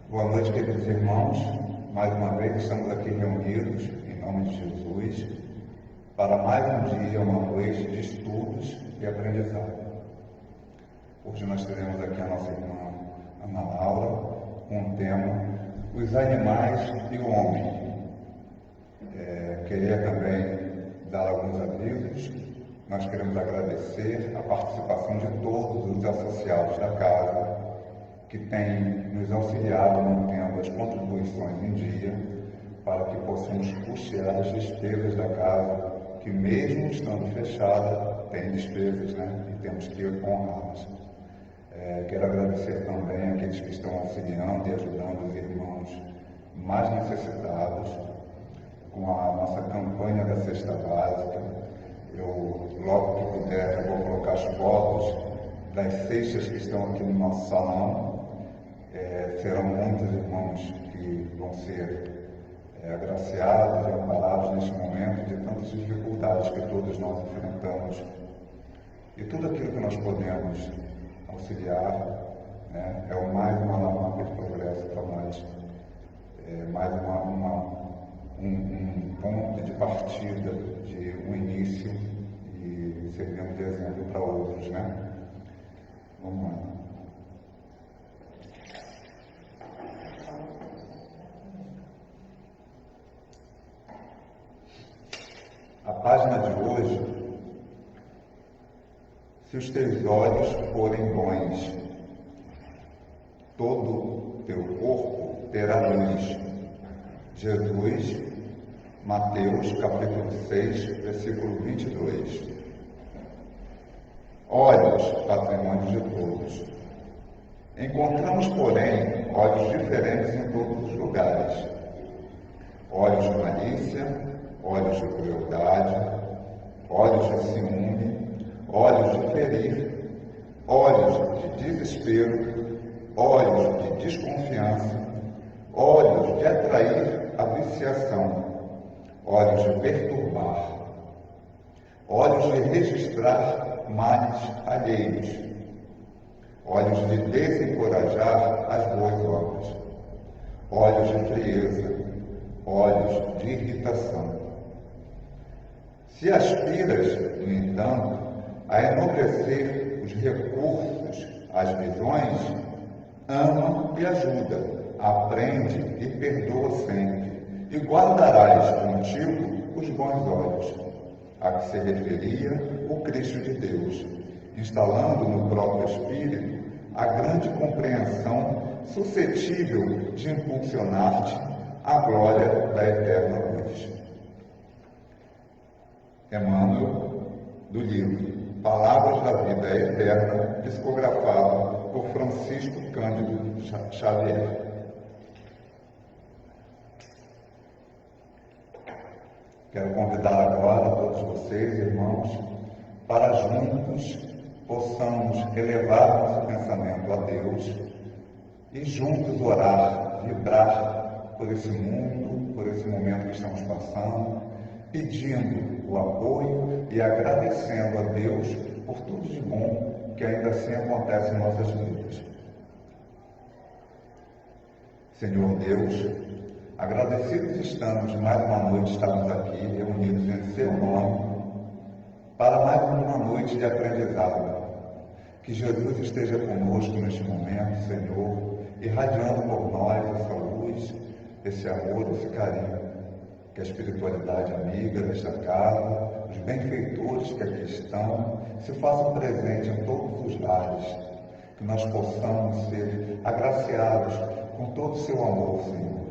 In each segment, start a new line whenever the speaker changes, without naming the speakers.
Boa noite, queridos irmãos. Mais uma vez estamos aqui reunidos, em nome de Jesus, para mais um dia, uma noite de estudos e aprendizado. Hoje nós teremos aqui a nossa irmã Ana Laura, com o tema Os Animais e o Homem. Queria também dar alguns avisos. Nós queremos agradecer a participação de todos os associados da casa, que têm nos auxiliado mantendo as contribuições em dia, para que possamos custear as despesas da casa, que mesmo estando fechada, tem despesas, né? E temos que honrá-las. Quero agradecer também àqueles que estão auxiliando e ajudando os irmãos mais necessitados, com a nossa campanha da Cesta Básica. Eu, logo que puder, eu vou colocar as fotos das cestas que estão aqui no nosso salão. Serão muitos irmãos que vão ser agraciados e amparados neste momento de tantas dificuldades que todos nós enfrentamos. E tudo aquilo que nós podemos auxiliar, né, é o mais uma alavanca de progresso para nós, mais um ponto de partida, de um início, e servimos de exemplo para outros, né? Vamos lá. A página de hoje: se os teus olhos forem bons, todo teu corpo terá luz. Jesus, Mateus, capítulo 6, versículo 22. Olhos, patrimônio de todos. Encontramos, porém, olhos diferentes em todos os lugares. Olhos de malícia, olhos de crueldade, olhos de ciúme, olhos de ferir, olhos de desespero, olhos de desconfiança, olhos de atrair a viciação, olhos de perturbar, olhos de registrar males alheios, olhos de desencorajar as boas obras, olhos de frieza, olhos de irritação. Se aspiras, no entanto, a enobrecer os recursos, as visões, ama e ajuda, aprende e perdoa sempre, e guardarás contigo os bons olhos, a que se referia o Cristo de Deus, instalando no próprio espírito a grande compreensão suscetível de impulsionar-te à glória da eterna luz. Emmanuel, do livro Palavras da Vida Eterna, psicografado por Francisco Cândido Xavier. Quero convidar agora todos vocês, irmãos, para juntos possamos elevar nosso pensamento a Deus e juntos orar, vibrar por esse mundo, por esse momento que estamos passando, pedindo o apoio e agradecendo a Deus por tudo de bom que ainda assim acontece em nossas vidas. Senhor Deus, agradecidos estamos de mais uma noite estarmos aqui reunidos em Seu nome para mais uma noite de aprendizado. Que Jesus esteja conosco neste momento, Senhor, irradiando por nós essa luz, esse amor, esse carinho. Que a espiritualidade amiga desta casa, os benfeitores que aqui estão, se façam presentes em todos os lares. Que nós possamos ser agraciados com todo o seu amor, Senhor.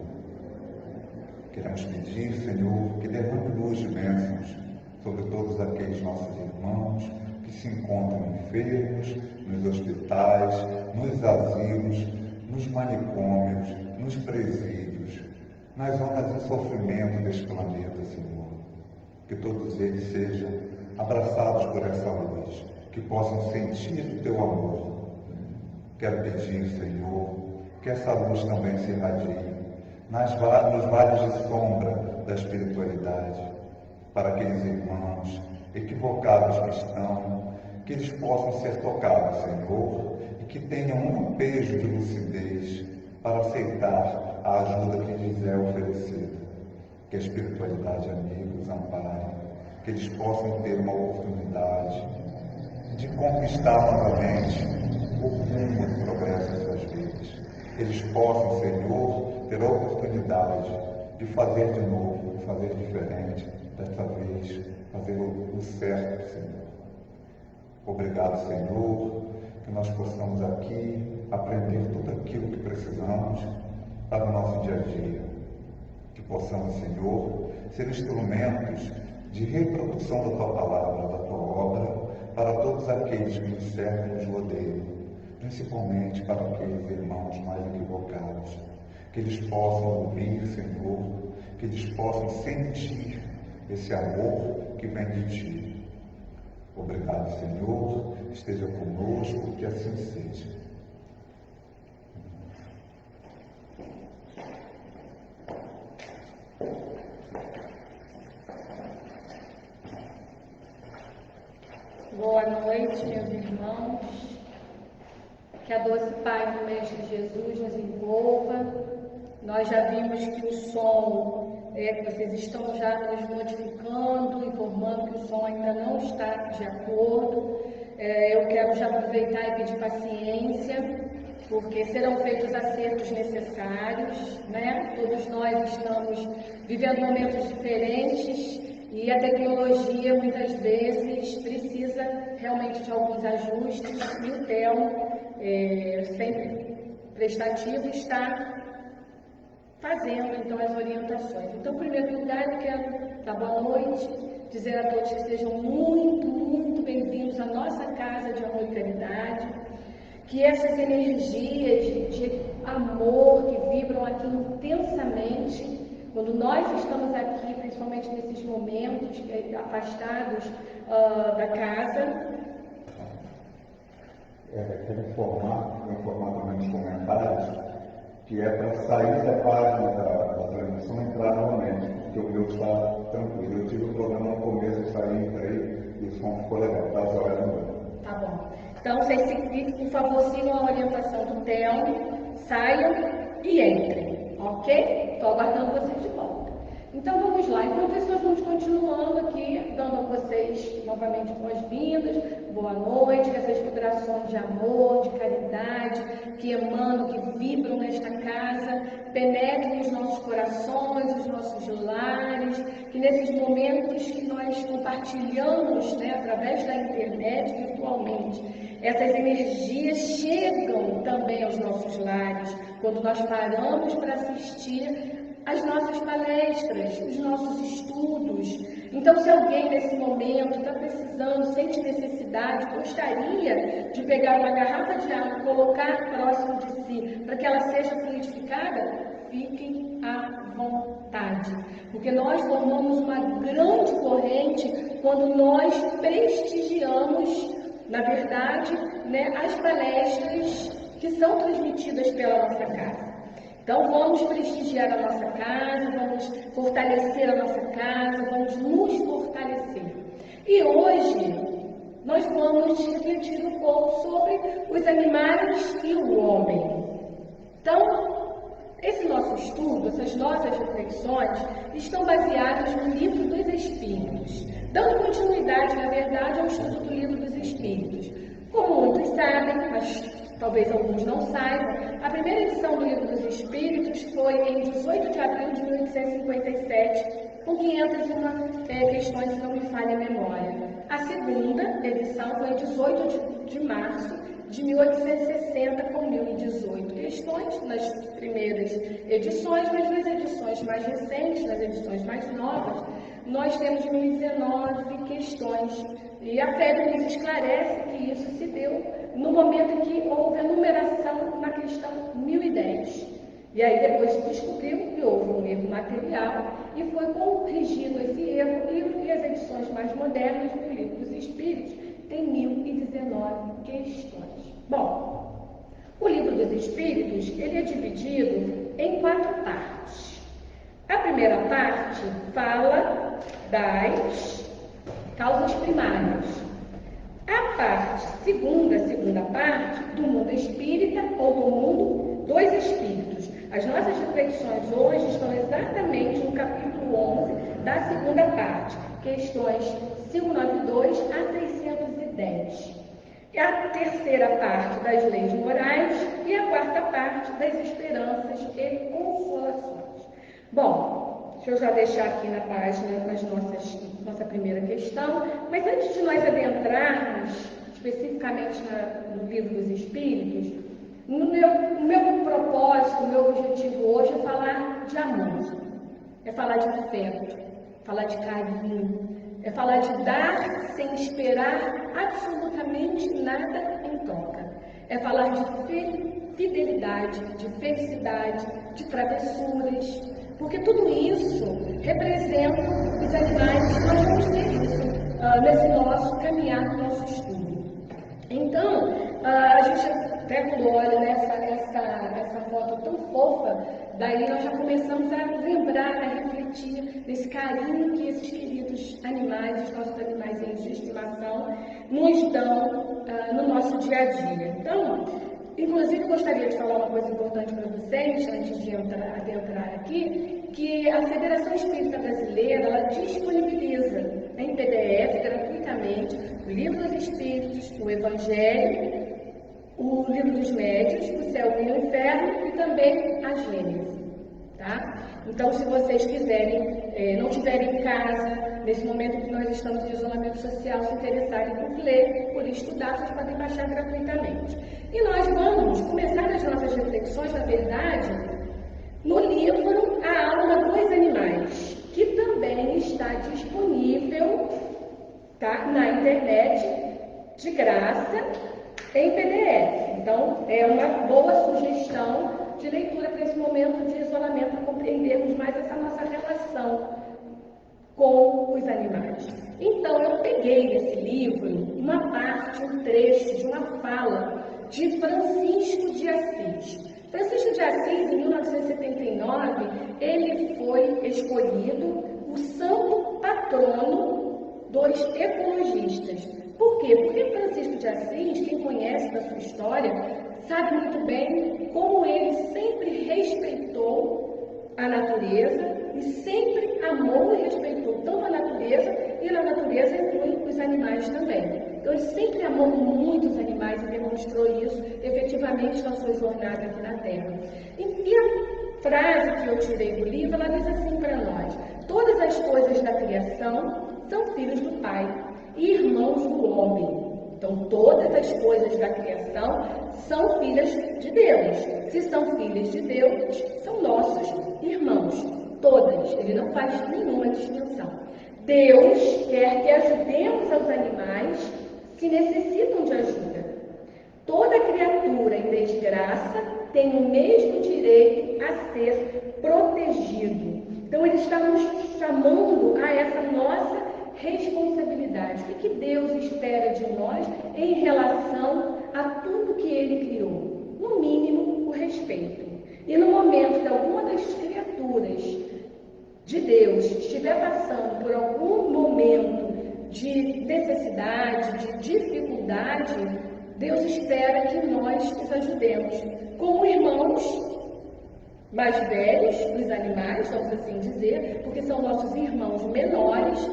Queremos pedir, Senhor, que derrame luz de bênçãos sobre todos aqueles nossos irmãos que se encontram enfermos, nos hospitais, nos asilos, nos manicômios, nos presídios, nas zonas de sofrimento deste planeta, Senhor. Que todos eles sejam abraçados por essa luz, que possam sentir o Teu amor. Quero pedir, Senhor, que essa luz também se irradie nos vales de sombra da espiritualidade, para aqueles irmãos equivocados que estão, que eles possam ser tocados, Senhor, e que tenham um lampejo de lucidez para aceitar a ajuda que lhes é oferecida. Que a espiritualidade amiga os ampare, que eles possam ter uma oportunidade de conquistar novamente o rumo do progresso em suas vidas. Que eles possam, Senhor, ter a oportunidade de fazer de novo, de fazer diferente, desta vez, fazer o certo, Senhor. Obrigado, Senhor, que nós possamos aqui aprender tudo aquilo que precisamos para o nosso dia a dia. Que possamos, Senhor, ser instrumentos de reprodução da Tua palavra, da Tua obra, para todos aqueles que nos cercam e nos rodeiam, principalmente para aqueles irmãos mais equivocados. Que eles possam ouvir, Senhor, que eles possam sentir esse amor que vem de Ti. Obrigado, Senhor, esteja conosco, que assim seja.
Boa noite, meus irmãos. Que a doce paz do Mestre Jesus nos envolva. Nós já vimos que o som, vocês estão já nos notificando, informando que o som ainda não está de acordo. Eu quero já aproveitar e pedir paciência, porque serão feitos acertos necessários, né? Todos nós estamos vivendo momentos diferentes e a tecnologia muitas vezes precisa realmente de alguns ajustes e o Theo, sempre prestativo, está fazendo então as orientações. Então, em primeiro lugar, eu quero dar boa noite, dizer a todos que sejam muito, muito bem-vindos à nossa casa de amor e caridade. que essas energias de amor que vibram aqui intensamente, quando nós estamos aqui, principalmente nesses momentos afastados da casa.
Tem um formato também nos comentários, que é para sair da página da transmissão e entrar novamente, porque o meu está tranquilo. Eu tive um problema no começo, saí, entrei, e o som ficou legal, tá joia no meu.
Tá bom. Então, vocês, por favor, sigam a orientação do Telmo, saiam e entrem, ok? Estou aguardando vocês de volta. Então, vamos lá. Enquanto isso, nós vamos continuando aqui, dando a vocês novamente boas-vindas, boa noite, que essas vibrações de amor, de caridade, que emanam, que vibram nesta casa, penetrem os nossos corações, os nossos lares, que nesses momentos que nós compartilhamos, né, através da internet, virtualmente, essas energias chegam também aos nossos lares, quando nós paramos para assistir as nossas palestras, os nossos estudos. Então, se alguém nesse momento está precisando, sente necessidade, gostaria de pegar uma garrafa de água e colocar próximo de si, para que ela seja fluidificada, fiquem à vontade. Porque nós formamos uma grande corrente quando nós prestigiamos, na verdade, né, as palestras que são transmitidas pela nossa casa. Então, vamos prestigiar a nossa casa, vamos fortalecer a nossa casa, vamos nos fortalecer. E hoje, nós vamos refletir um pouco sobre os animais e o homem. Então, esse nosso estudo, essas nossas reflexões, estão baseadas no Livro dos Espíritos, dando continuidade, na verdade, ao estudo do Livro dos Espíritos. Como muitos sabem, mas talvez alguns não saibam, a primeira edição do Livro dos Espíritos foi em 18 de abril de 1857, com 501 questões, se não me falha a memória. A segunda edição foi em 18 de março de 1860, com 1018 questões nas primeiras edições, mas nas edições mais recentes, nas edições mais novas, nós temos 1019 questões. E a FEB nos esclarece que isso se deu no momento em que houve a numeração na questão 1010. E aí depois se descobriu que houve um erro material e foi corrigido esse erro, e as edições mais modernas do Livro dos Espíritos têm 1019 questões. Bom, o Livro dos Espíritos ele é dividido em 4 partes. A primeira parte fala das causas primárias. A segunda parte, do mundo espírita ou do mundo dos espíritos. As nossas reflexões hoje estão exatamente no capítulo 11 da segunda parte, questões 592 a 610. E a terceira parte das leis morais e a quarta parte das esperanças e consolações. Bom, deixa eu já deixar aqui na página nossa primeira questão, mas antes de nós adentrarmos especificamente no Livro dos Espíritos, o meu propósito, o meu objetivo hoje é falar de amor, é falar de afeto, falar de carinho, é falar de dar sem esperar absolutamente nada em troca, é falar de fidelidade, de felicidade, de travessuras, porque tudo isso representa os animais que nós vamos ter isso nesse nosso caminhar, no nosso estudo. Então, a gente até quando olha essa foto tão fofa, daí nós já começamos a lembrar, a refletir nesse carinho que esses queridos animais, os nossos animais de estimação, nos dão no nosso dia a dia. Então, inclusive, eu gostaria de falar uma coisa importante para vocês, antes de adentrar aqui, que a Federação Espírita Brasileira, ela disponibiliza em PDF, gratuitamente, o Livro dos Espíritos, o Evangelho, o Livro dos Médiuns, o Céu e o Inferno, e também a Gênese, tá? Então, se vocês quiserem, não tiverem em casa, nesse momento que nós estamos em isolamento social, se interessarem por ler, por estudar, vocês podem baixar gratuitamente. E nós vamos começar as nossas reflexões, na verdade, no livro A Alma dos Animais, que também está disponível, tá, na internet, de graça, em PDF. Então, é uma boa sugestão de leitura para esse momento de isolamento, para compreendermos mais essa nossa relação com os animais. Então, eu peguei nesse livro uma parte, um trecho de uma fala de Francisco de Assis. Francisco de Assis, em 1979, ele foi escolhido o santo patrono dos ecologistas. Por quê? Porque Francisco de Assis, quem conhece da sua história, sabe muito bem como ele sempre respeitou a natureza e sempre amou e respeitou tanto a natureza, e na natureza inclui os animais também. Então, ele sempre amou muito os animais e demonstrou isso efetivamente na sua jornada aqui na Terra. E a frase que eu tirei do livro, ela diz assim para nós: todas as coisas da criação são filhos do Pai e irmãos do homem. Então, todas as coisas da criação são filhas de Deus. Se são filhas de Deus, são nossos irmãos. Todas. Ele não faz nenhuma distinção. Deus quer que ajudemos aos animais que necessitam de ajuda. Toda criatura em desgraça tem o mesmo direito a ser protegido. Então, ele está nos chamando a essa nossa responsabilidade. O que Deus espera de nós em relação a tudo que ele criou? No mínimo, o respeito. E no momento que alguma das criaturas de Deus estiver passando por algum momento de necessidade, de dificuldade, Deus espera que nós os ajudemos. Como irmãos mais velhos dos animais, vamos assim dizer, porque são nossos irmãos menores,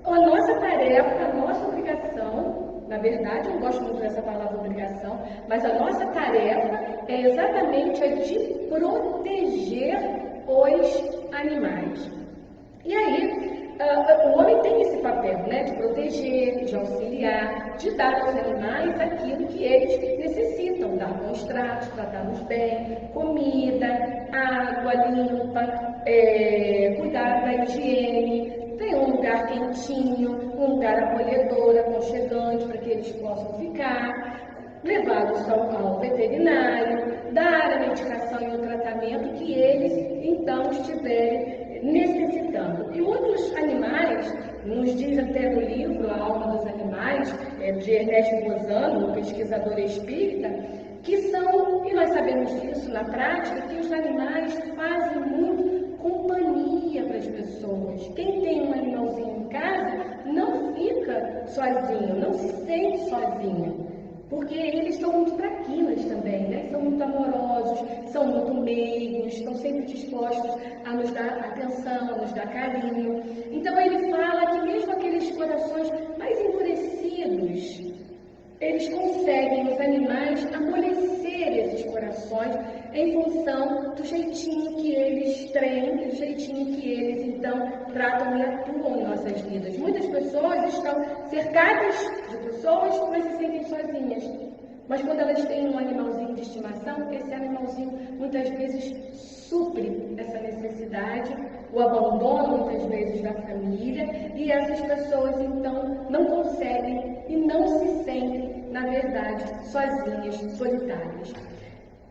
a nossa tarefa, a nossa obrigação, na verdade, eu não gosto muito dessa palavra obrigação, mas a nossa tarefa é exatamente a de proteger os animais. E aí, o homem tem esse papel, né, de proteger, de auxiliar, de dar aos animais aquilo que eles necessitam, dar bons tratos, tratá-los bem, comida, água limpa, cuidar da higiene, tem um lugar quentinho, um lugar acolhedor, aconchegante para que eles possam ficar, levá-los ao veterinário, dar a medicação e o tratamento que eles então estiverem necessitando. E muitos animais, nos diz até no livro A Alma dos Animais, de Ernesto Bozano, um pesquisador espírita, que são, e nós sabemos disso na prática, que os animais fazem muito companhia para as pessoas. Quem tem um animalzinho em casa não fica sozinho, não se sente sozinho. Porque eles são muito traquinas também, né? São muito amorosos, são muito meigos, estão sempre dispostos a nos dar atenção, a nos dar carinho. Então ele fala que mesmo aqueles corações mais endurecidos, eles conseguem, os animais, amolecer esses corações em função do jeitinho que eles têm, do jeitinho que eles, então, tratam e atuam em nossas vidas. Muitas pessoas estão cercadas de pessoas, mas se sentem sozinhas. Mas quando elas têm um animalzinho de estimação, esse animalzinho muitas vezes supre essa necessidade, o abandono muitas vezes da família, e essas pessoas então não conseguem e não se sentem, na verdade, sozinhas, solitárias.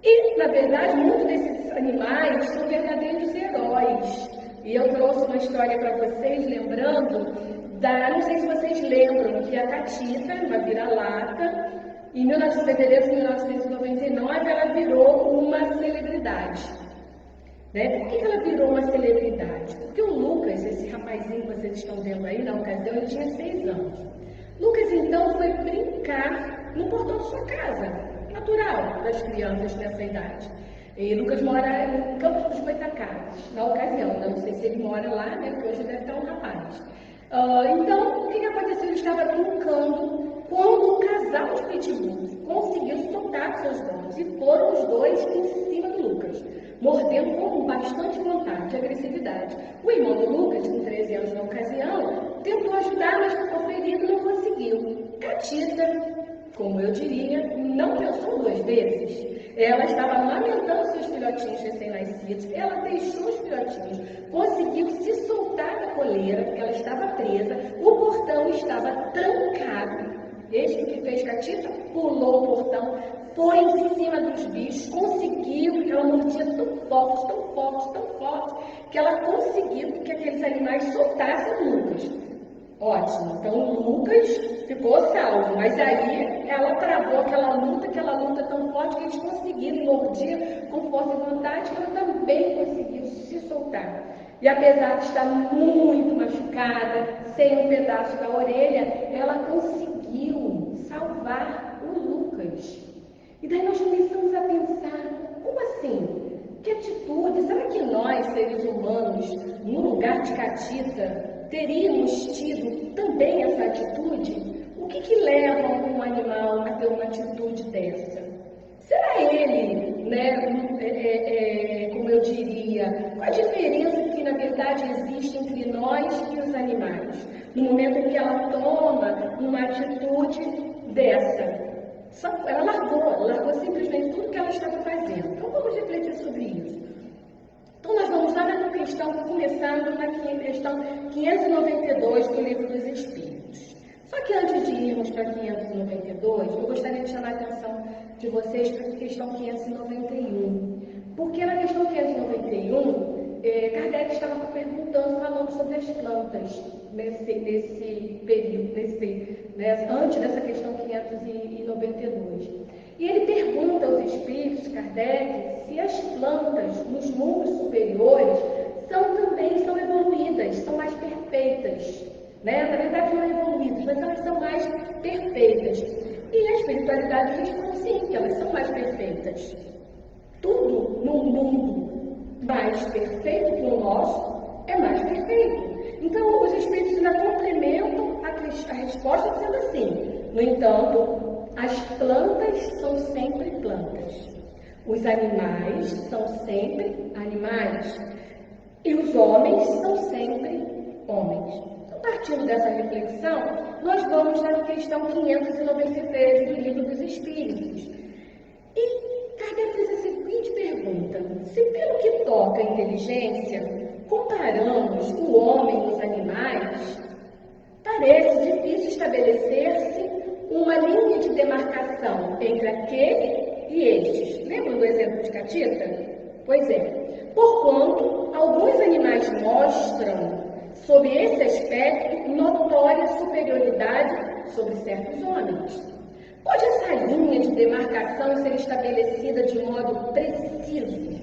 E, na verdade, muitos desses animais são verdadeiros heróis. E eu trouxe uma história para vocês, lembrando não sei se vocês lembram, que a Catita, uma vira-lata, em fevereiro de 1999, ela virou uma celebridade. Né? Por que ela virou uma celebridade? Porque o Lucas, esse rapazinho que vocês estão vendo aí, na ocasião, ele tinha 6 anos. Lucas, então, foi brincar no portão de sua casa, natural das crianças nessa idade. E Lucas mora em Campos dos Goitacazes, na ocasião. Não sei se ele mora lá, né? Porque hoje deve estar um rapaz. Então, o que aconteceu? Ele estava brincando quando um casal de pitbulls conseguiu soltar seus donos e foram os dois em cima do Lucas, mordendo com bastante vontade e agressividade. O irmão do Lucas, com 13 anos na ocasião, tentou ajudar, mas ficou ferido e não conseguiu. Catita, como eu diria, não pensou 2 vezes. Ela estava amamentando seus filhotinhos recém-nascidos, ela deixou os filhotinhos, conseguiu se soltar da coleira, porque ela estava presa, o portão estava trancado. Este que fez Catita pulou o portão, foi em cima dos bichos, conseguiu, porque ela mordia tão forte, tão forte, tão forte, que ela conseguiu que aqueles animais soltassem o Lucas. Ótimo, então o Lucas ficou salvo, mas aí ela travou aquela luta tão forte que eles conseguiram morder com força e vontade, que ela também conseguiu se soltar. E apesar de estar muito machucada, sem um pedaço da orelha, ela conseguiu salvar o Lucas. E daí nós começamos a pensar, como assim? Que atitude? Será que nós, seres humanos, no lugar de Catita, teríamos tido também essa atitude? O que leva um animal a ter uma atitude dessa? Será ele, como eu diria, qual a diferença que na verdade existe entre nós e os animais? No momento em que ela toma uma atitude dessa, ela largou simplesmente tudo que ela estava fazendo. Então vamos refletir sobre isso. Então nós vamos lá na questão, começando na questão 592 do Livro dos Espíritos. Só que antes de irmos para 592, eu gostaria de chamar a atenção de vocês para a questão 591. Porque na questão 591, Kardec estava perguntando, falando sobre as plantas nesse período, antes dessa questão 592. E ele pergunta aos espíritos, Kardec, se as plantas nos mundos superiores são evoluídas, são mais perfeitas. Na verdade não evoluídas, mas elas são mais perfeitas. E a espiritualidade responde sim, que elas são mais perfeitas. Tudo no mundo mais perfeito que o nosso é mais perfeito. Então os espíritos ainda complementam a resposta dizendo assim: no entanto, as plantas são sempre plantas, os animais são sempre animais e os homens são sempre homens. Partindo dessa reflexão, nós vamos na questão 593 do Livro dos Espíritos. E Kardec fez a seguinte pergunta: se pelo que toca a inteligência, comparamos o homem e os animais, parece difícil estabelecer-se uma linha de demarcação entre aquele e estes. Lembram do exemplo de Catita? Pois é. Porquanto alguns animais mostram, sob esse aspecto, notória superioridade sobre certos homens. Pode essa linha de demarcação ser estabelecida de modo preciso?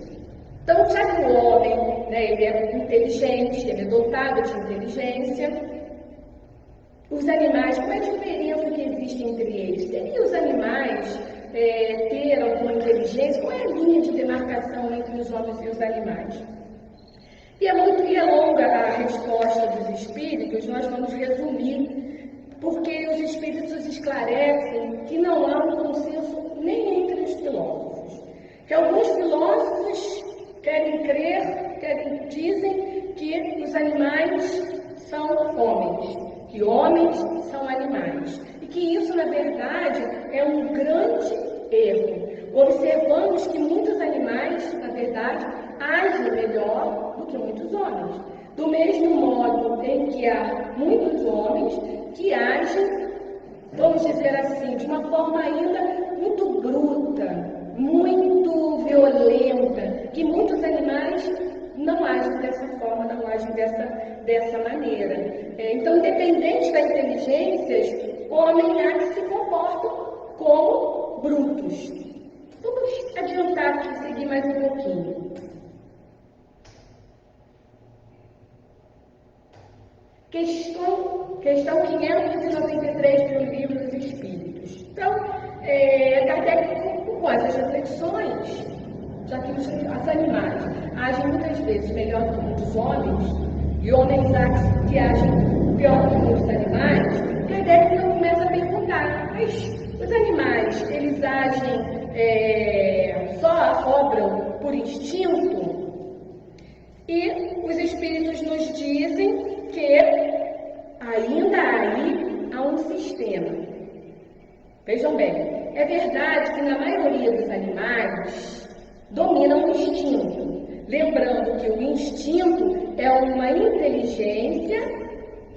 Então, já que o homem, ele é inteligente, ele é dotado de inteligência, os animais, qual é a diferença que existe entre eles? Seriam os animais ter alguma inteligência? Qual é a linha de demarcação entre os homens e os animais? E é longa a resposta dos espíritos, nós vamos resumir, porque os espíritos esclarecem que não há um consenso nem entre os filósofos. Que alguns filósofos querem crer, dizem que os animais são homens, que homens são animais. E que isso, na verdade, é um grande erro. Observamos que muitos animais, na verdade, agem melhor do que muitos homens. Do mesmo modo em que há muitos homens que agem, vamos dizer assim, de uma forma ainda muito bruta, muito violenta, que muitos animais não agem dessa forma, não agem dessa maneira. Então, independente da inteligência, homens há que se comportam como brutos. Vamos adiantar aqui, seguir mais um pouquinho. Questão 593 do Livro dos Espíritos. Então, Kardec, com essas reflexões, já que os animais agem muitas vezes melhor do que muitos homens, e homens que agem pior do que muitos animais, Kardec então começa a perguntar: mas os animais, eles agem só obram por instinto? E os espíritos nos dizem que ainda aí há um sistema. Vejam bem, é verdade que na maioria dos animais domina o instinto. Lembrando que o instinto é uma inteligência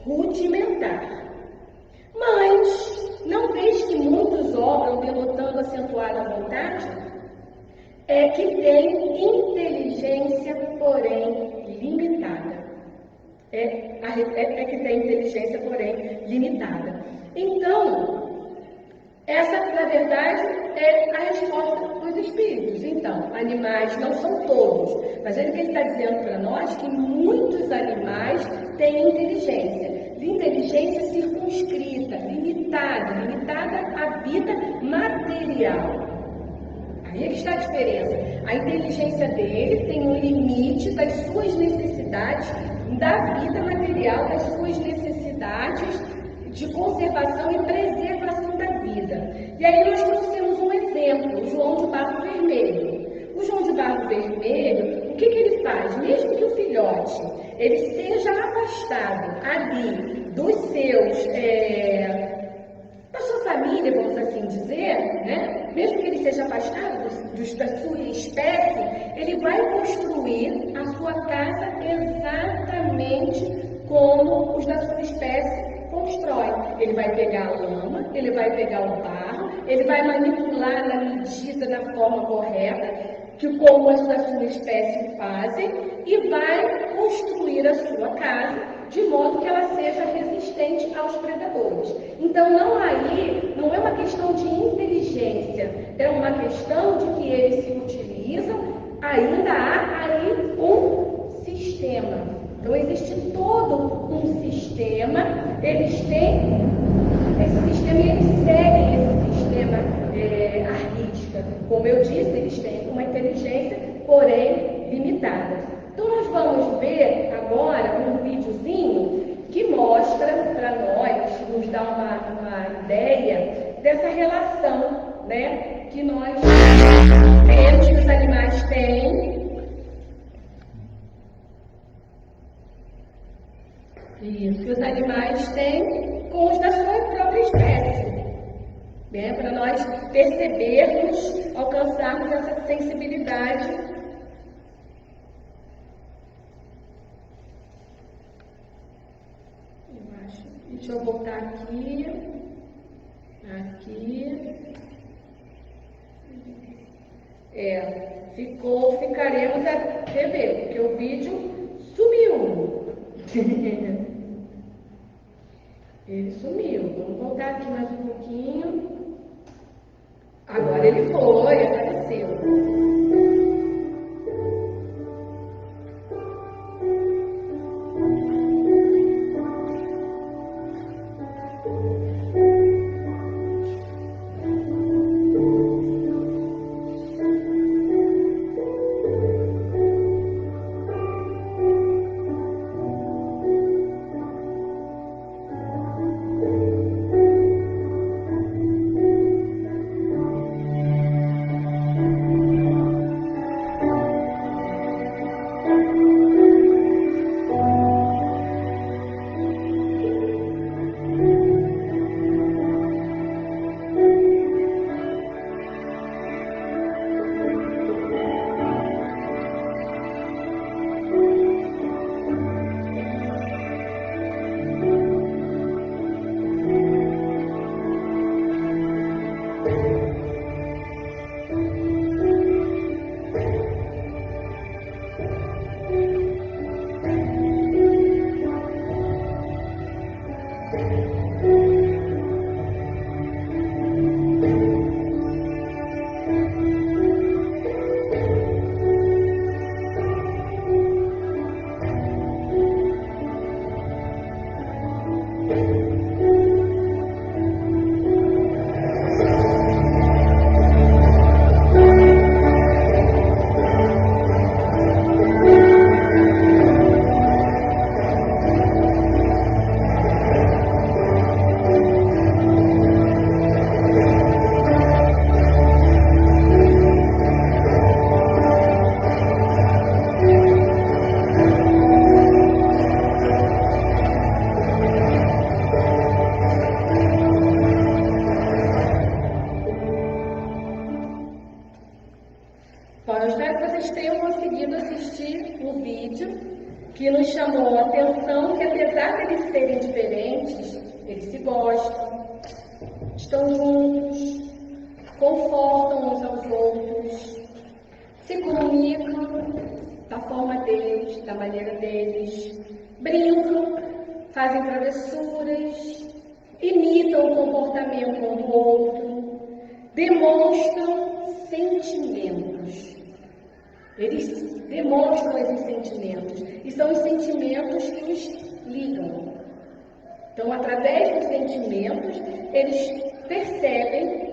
rudimentar. Mas não vejo que muitos obram denotando acentuada vontade? É que tem inteligência, porém limitada. É que tem inteligência, porém limitada. Então, essa, na verdade, é a resposta dos espíritos. Então, animais não são todos, mas ele está dizendo para nós que muitos animais têm inteligência circunscrita, limitada à vida material. Aí é que está a diferença. A inteligência dele tem um limite das suas necessidades, da vida material, das suas necessidades de conservação e preservação da vida. E aí nós trouxemos um exemplo, o João de Barro Vermelho. O João de Barro Vermelho, o que ele faz? Mesmo que o filhote ele seja afastado ali dos seus, da sua família, vamos assim dizer, né? Mesmo que ele seja afastado da sua espécie, ele vai construir a sua casa exatamente como os da sua espécie constrói. Ele vai pegar a lama, ele vai pegar o barro, ele vai manipular na medida, da forma correta, como as da sua espécie fazem, e vai construir a sua casa de modo que ela seja resistente aos predadores. Então, não é uma questão de inteligência, é uma questão de que eles se utilizam, ainda há aí um sistema. Então, existe todo um sistema, eles têm esse sistema e eles seguem esse sistema artística. Como eu disse, eles têm uma inteligência, porém limitada. Então, nós vamos ver agora um videozinho que mostra para nós, nos dá uma ideia dessa relação, né, que nós temos, que os animais têm. Isso, que os animais têm com os da sua própria espécie, né? Para nós percebermos, alcançarmos essa sensibilidade. Deixa eu voltar aqui. Ficaremos até ver, porque o vídeo sumiu. Ele sumiu. Vamos voltar aqui mais um pouquinho. Agora ele foi, apareceu. Que nos chamou a atenção que, apesar de eles serem diferentes, eles se gostam, estão juntos, confortam uns aos outros, se comunicam da forma deles, da maneira deles, brincam, fazem travessuras, imitam o comportamento um do outro, demonstram sentimentos. Eles demonstram esses sentimentos, e são os sentimentos que os ligam. Então, através dos sentimentos, eles percebem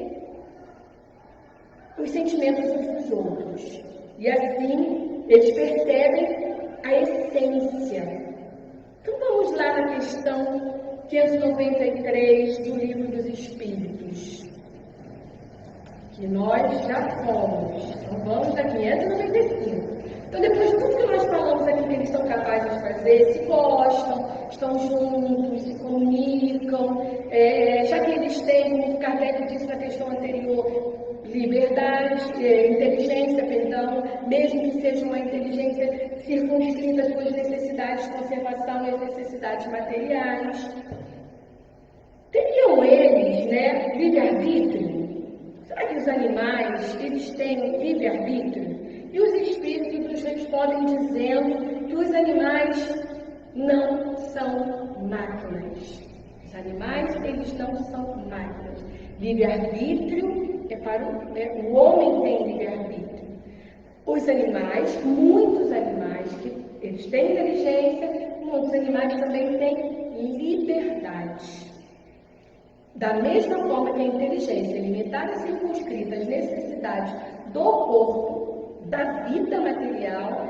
os sentimentos uns dos outros. E assim, eles percebem a essência. Então, vamos lá na questão 593 do Livro dos Espíritos. Que nós já fomos. Então, vamos da 595. Então, depois de tudo que nós falamos aqui que eles são capazes de fazer, se gostam, estão juntos, se comunicam, já que eles têm, como Kardec disse na questão anterior, liberdade, inteligência, perdão, mesmo que seja uma inteligência circunscrita às suas necessidades de conservação e às necessidades materiais. Teriam eles, livre-arbítrio? Será que os animais, eles têm livre-arbítrio? E os espíritos nos respondem dizendo que os animais não são máquinas. Os animais, eles não são máquinas. Livre-arbítrio é para o homem tem livre-arbítrio. Os animais, muitos animais, que eles têm inteligência, muitos animais também têm liberdade. Da mesma forma que a inteligência é limitada e circunscrita às necessidades do corpo, da vida material,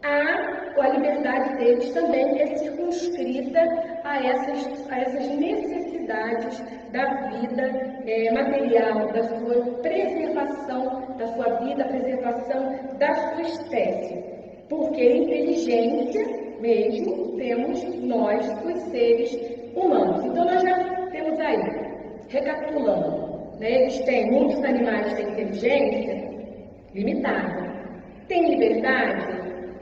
a liberdade deles também é circunscrita a essas necessidades da vida material, da sua preservação, da sua vida, preservação da sua espécie. Porque inteligência mesmo temos nós, os seres humanos. Então, nós já temos aí, recapitulando, muitos animais têm inteligência limitada, têm liberdade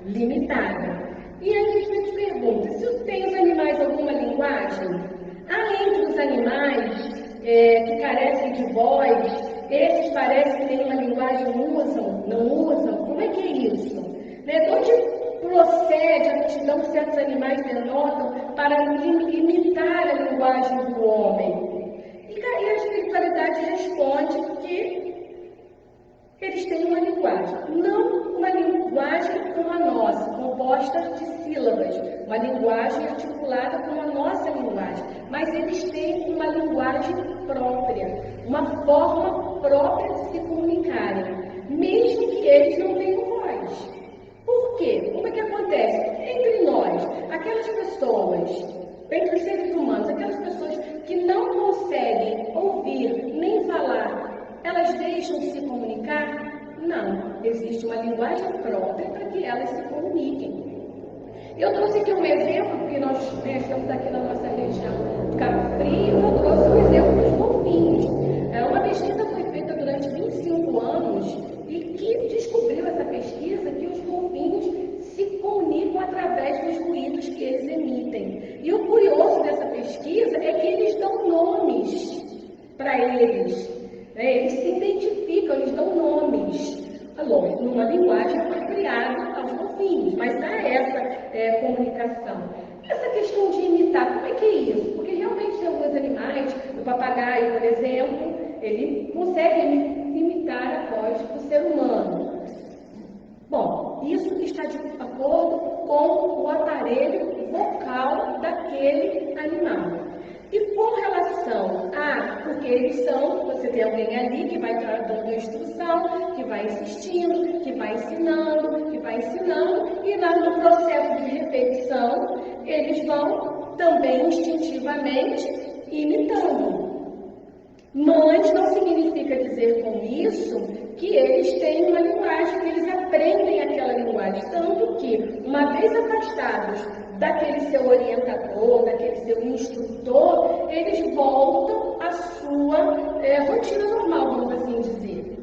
limitada. E aí a gente pergunta, se tem os animais alguma linguagem? Além dos animais que carecem de voz, esses parecem que nenhuma linguagem não usam, como é que é isso? De onde procede a aptidão que certos animais denotam para limitar a linguagem do homem? E a espiritualidade responde que eles têm uma linguagem, não uma linguagem como a nossa, composta de sílabas, uma linguagem articulada como a nossa linguagem, mas eles têm uma linguagem própria, uma forma própria de se comunicarem, mesmo que eles não tenham voz. Por quê? Como é que acontece? Entre nós, aquelas pessoas, entre os seres humanos, aquelas pessoas que não conseguem ouvir nem falar, elas deixam de se comunicar? Não. Existe uma linguagem própria para que elas se comuniquem. Eu trouxe aqui um exemplo, porque nós estamos aqui na nossa região de Cabo Frio, eu trouxe um exemplo dos golfinhos. Uma pesquisa foi feita durante 25 anos e que descobriu essa pesquisa que os golfinhos se comunicam através dos ruídos que eles emitem. E o curioso dessa pesquisa é que eles dão nomes para eles. Eles se identificam, eles dão nomes, lógico, numa linguagem apropriada aos golfinhos, mas há essa comunicação. Essa questão de imitar, como é que é isso? Porque realmente tem alguns animais, o papagaio, por exemplo, ele consegue imitar a voz do ser humano. Bom, isso está de acordo com o aparelho vocal daquele animal. E com relação porque eles são, você tem alguém ali que vai dando instrução, que vai insistindo, que vai ensinando, e lá no processo de repetição, eles vão também instintivamente imitando. Mas não significa dizer com isso que eles têm uma linguagem, que eles aprendem aquela linguagem. Tanto que, uma vez afastados daquele seu orientador, daquele seu instrutor, eles voltam à sua rotina normal, vamos assim dizer.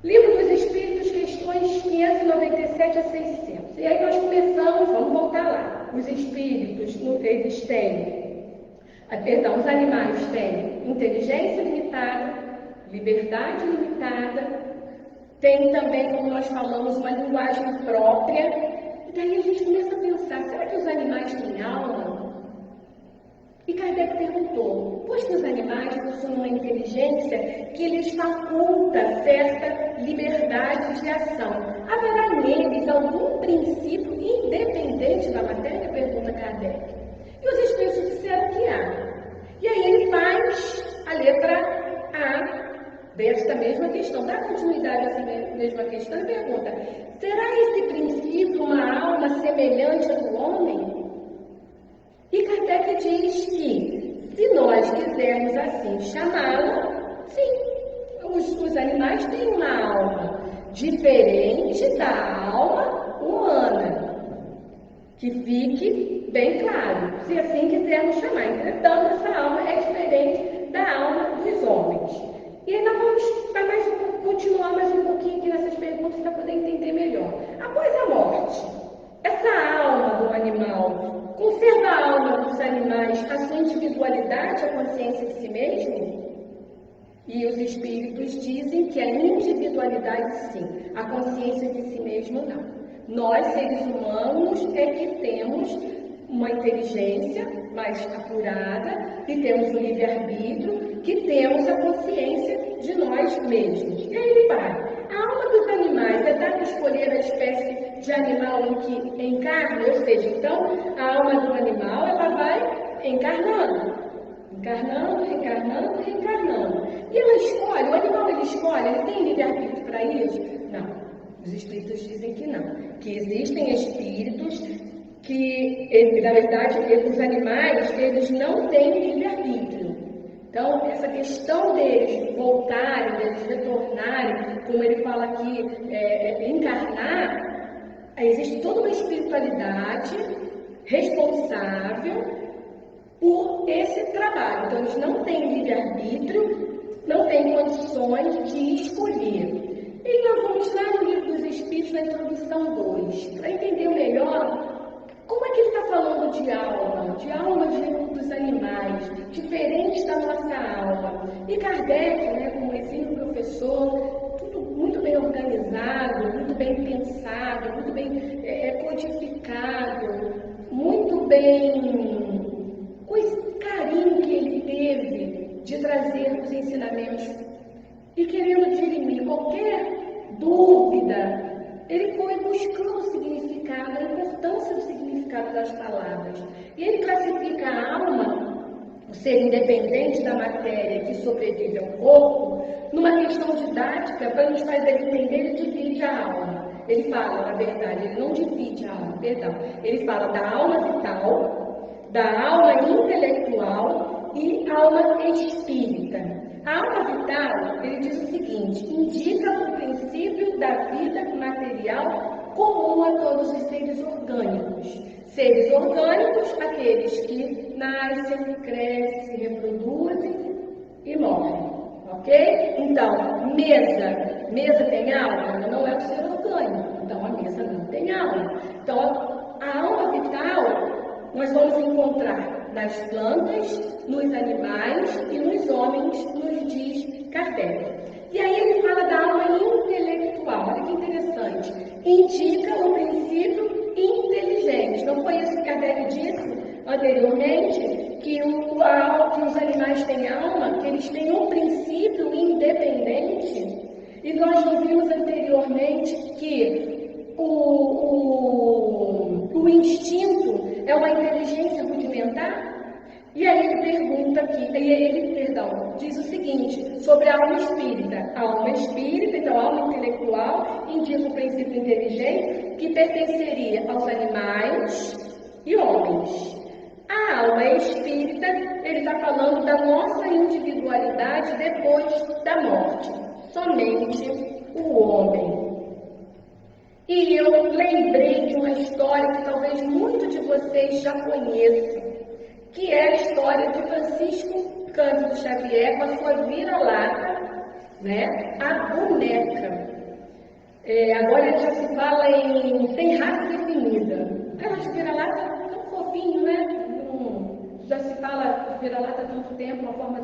Livro dos Espíritos, questões 597 a 600. E aí nós começamos, vamos voltar lá. Os espíritos, eles têm, os animais têm inteligência limitada, liberdade limitada, tem também, como nós falamos, uma linguagem própria. E daí a gente começa a pensar, será que os animais têm alma? E Kardec perguntou, pois que os animais possuem uma inteligência que lhes faculta certa liberdade de ação, haverá neles algum princípio independente da matéria? Pergunta Kardec. E os espíritos disseram que há. E aí ele faz a letra A desta mesma questão, dá continuidade a essa mesma questão e pergunta, será esse princípio uma alma semelhante à do homem? E Kardec diz que, se nós quisermos assim chamá-la, sim, os animais têm uma alma diferente da alma humana. Que fique bem claro, se assim quisermos chamar. Entretanto, essa alma é diferente da alma dos homens. E aí nós vamos continuar mais um pouquinho aqui nessas perguntas para poder entender melhor. Após a morte, essa alma do animal conserva a alma dos animais a sua individualidade, a consciência de si mesmo? E os espíritos dizem que a individualidade sim, a consciência de si mesmo não. Nós, seres humanos, é que temos uma inteligência mais apurada, que temos o livre-arbítrio, que temos a consciência de nós mesmos. E aí ele vai. A alma dos animais é dada a escolher a espécie de animal em que encarna, ou seja, então, a alma do animal, ela vai encarnando, reencarnando. E ela escolhe, o animal ele tem livre-arbítrio para isso? Não. Os espíritos dizem que não. Que existem espíritos que, na verdade, os animais, eles não têm livre-arbítrio. Então, essa questão deles voltarem, deles retornarem, como ele fala aqui, encarnar, existe toda uma espiritualidade responsável por esse trabalho. Então, eles não têm livre-arbítrio, não têm condições de escolher. E nós vamos lá no Livro dos Espíritos, na introdução 2, para entender melhor como é que ele está falando de alma dos animais, diferente da nossa alma. E Kardec, como exímio professor, tudo muito bem organizado, muito bem pensado, muito bem codificado, muito bem, com esse carinho que ele teve de trazer os ensinamentos e querendo dirimir qualquer dúvida, ele foi buscando o significado, a importância do significado das palavras. E ele classifica a alma, o ser independente da matéria que sobrevive ao corpo, numa questão didática, para nos fazer entender, ele divide a alma. Ele fala, na verdade, ele não divide a alma, perdão. Ele fala da alma vital, da alma intelectual e alma espírita. A alma vital, ele diz o seguinte, indica o princípio da vida material comum a todos os seres orgânicos. Seres orgânicos, aqueles que nascem, crescem, se reproduzem e morrem. Ok? Então, mesa tem alma? Não é um ser orgânico, então a mesa não tem alma. Então, a alma vital nós vamos encontrar nas plantas, nos animais e nos homens, nos diz Kardec. E aí ele fala da alma intelectual, olha que interessante. Indica o princípio inteligente. Não foi isso que Kardec disse anteriormente? Que os animais têm alma, que eles têm um princípio independente? E nós já vimos anteriormente que o instinto é uma inteligência rudimentar? E aí ele pergunta aqui, diz o seguinte, sobre a alma espírita. A alma espírita, então a alma intelectual, indica o princípio inteligente, que pertenceria aos animais e homens. A alma espírita, ele está falando da nossa individualidade depois da morte. Somente o homem. E eu lembrei de uma história que talvez muitos de vocês já conheçam, que é a história de Francisco Cândido Xavier com a sua vira-lata, a boneca. Agora já se fala em sem raça definida. Aquelas vira-lata tão fofinho, já se fala vira-lata há tanto tempo, uma forma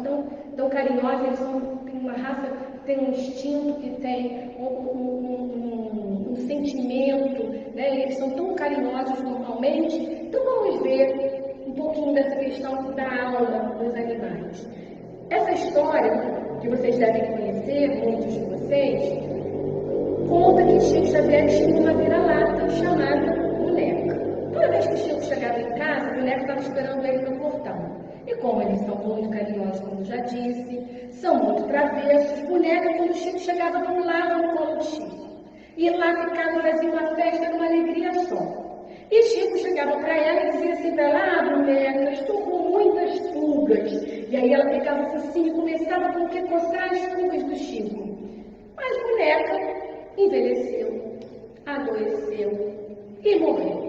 tão carinhosa, eles são uma raça que tem um instinto, que tem um sentimento, né? Eles são tão carinhosos normalmente. Então vamos ver um pouquinho dessa questão da alma dos animais. Essa história, que vocês devem conhecer, muitos de vocês, conta que Chico Xavier tinha uma vira-lata chamada Boneca. Toda vez que Chico chegava em casa, a Boneca estava esperando ele no portão. E como eles são muito carinhosos, como já disse, são muito travessos, Boneca, quando o Chico chegava, pulava no colo de Chico. E lá ficava, fazia uma festa, uma alegria só. E Chico chegava para ela e dizia assim para ela: Boneca, estou com muitas pulgas. E aí ela pegava o focinho e começava a coçar as pulgas do Chico. Mas Boneca envelheceu, adoeceu e morreu.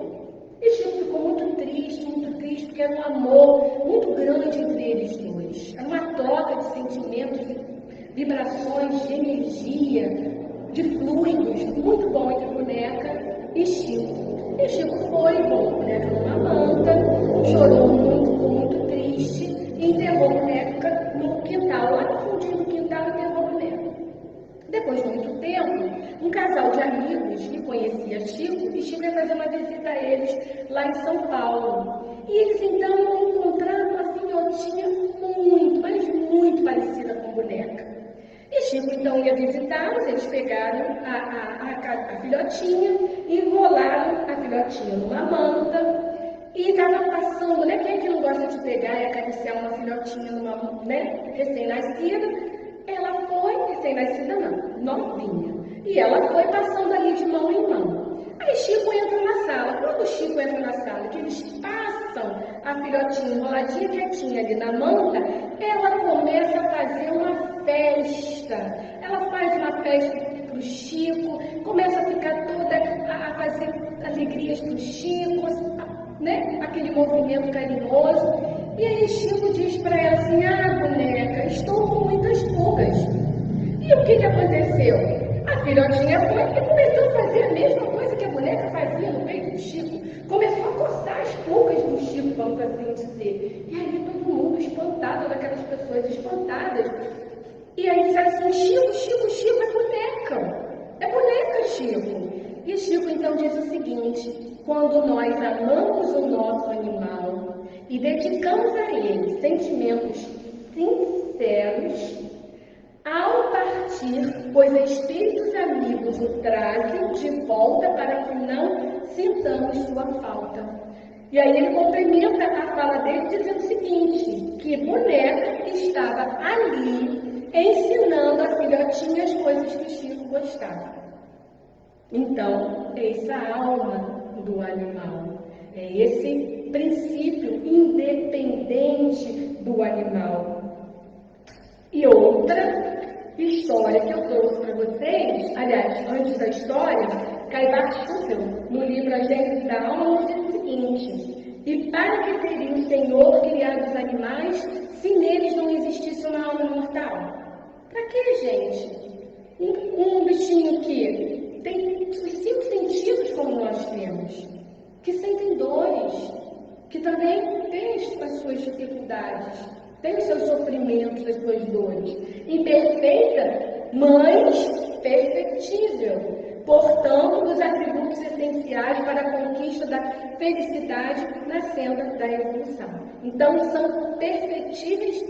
E Chico ficou muito triste, porque era um amor muito grande entre eles dois. Era uma troca de sentimentos, de vibrações, de energia, de fluidos, muito bom entre Boneca e Chico. E Chico foi, botou a Boneca numa manta, chorou muito, ficou muito triste, e enterrou a Boneca no quintal, lá no fundinho do quintal, enterrou a Boneca. Depois de muito tempo, um casal de amigos que conhecia Chico, e Chico ia fazer uma visita a eles lá em São Paulo. E eles então encontraram uma filhotinha muito, mas muito parecida com Boneca. E Chico então ia visitá-los, eles pegaram a filhotinha, enrolaram a filhotinha numa manta e estavam passando, né? Quem é que não gosta de pegar e acariciar uma filhotinha numa, né, recém-nascida? Ela foi, recém-nascida não, novinha. E ela foi passando ali de mão em mão. Aí Chico entra na sala. Quando Chico entra na sala, que eles passam a filhotinha enroladinha, quietinha ali na manta, ela começa a fazer uma festa. Ela faz uma festa para o Chico, começa a ficar toda a fazer alegrias para o Chico, né? Aquele movimento carinhoso. E aí Chico diz para ela assim: Boneca, estou com muitas pulgas. E o que aconteceu? A filhotinha foi e começou a fazer a mesma coisa que a Boneca fazia no peito do Chico. Começou a coçar as pulgas do Chico, vamos assim dizer. E aí todo mundo espantado, daquelas pessoas espantadas. E aí disse assim: Chico, é boneca. É boneca, Chico. E Chico então diz o seguinte: quando nós amamos o nosso animal e dedicamos a ele sentimentos sinceros, ao partir, pois espíritos amigos o trazem de volta para que não sintamos sua falta. E aí ele complementa a fala dele dizendo o seguinte, que Boneca estava ali ensinando a filhotinha as coisas que Chico gostava. Então, é essa alma do animal, é esse princípio independente do animal. E outra história que eu trouxe para vocês, aliás, antes da história, Caibart Schuppel, no livro A Gênese da Alma, nos diz o seguinte: e para que teria o Senhor criado os animais se neles não existisse uma alma mortal? Para que, gente? Um bichinho que tem os 5 sentidos como nós temos, que sentem dores, que também tem as suas dificuldades, tem os seus sofrimentos, as suas dores. Imperfeita, mas perfectível, portanto, dos atributos essenciais para a conquista da felicidade na senda da evolução. Então, são perfectíveis,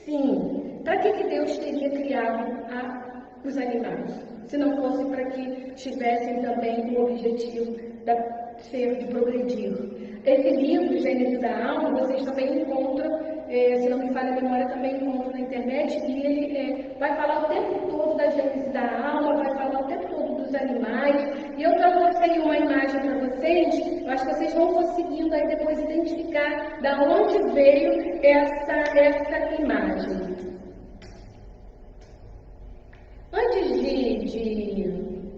sim. Para que Deus teria criado os animais? Se não fosse para que tivessem também o objetivo de progredir. Esse livro, Gênese da Alma, vocês também encontram, se não me falha a memória, também encontram na internet, e ele vai falar o tempo todo da Gênese da Alma, vai falar o tempo todo dos animais, e eu trouxe uma imagem para vocês, eu acho que vocês vão conseguindo aí depois identificar da onde veio essa imagem. Antes de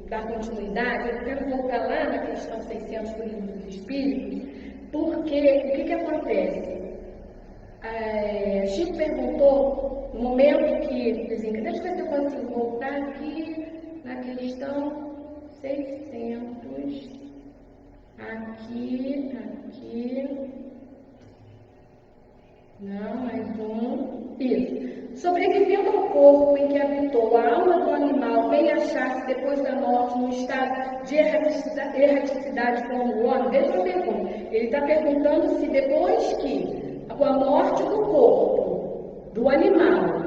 dar continuidade, eu quero voltar lá na questão 600 do Livro dos Espíritos, porque o que acontece? Chico perguntou, no momento que desencarnou, deixa eu ver se eu consigo voltar aqui na questão 600, aqui, não, mais um, isso. sobrevivendo ao corpo em que habitou, a alma do animal vem achar-se depois da morte num estado de erraticidade como o homem? Veja a pergunta. Ele está perguntando se depois que, com a morte do corpo, do animal,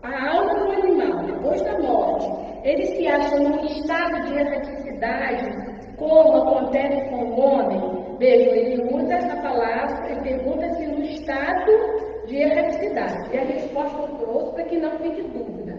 a alma do animal, depois da morte, ele se acha num estado de erraticidade, como acontece com o homem. Veja, ele usa essa palavra, ele pergunta se no estado de erraticidade. E a resposta eu trouxe para que não fique dúvida.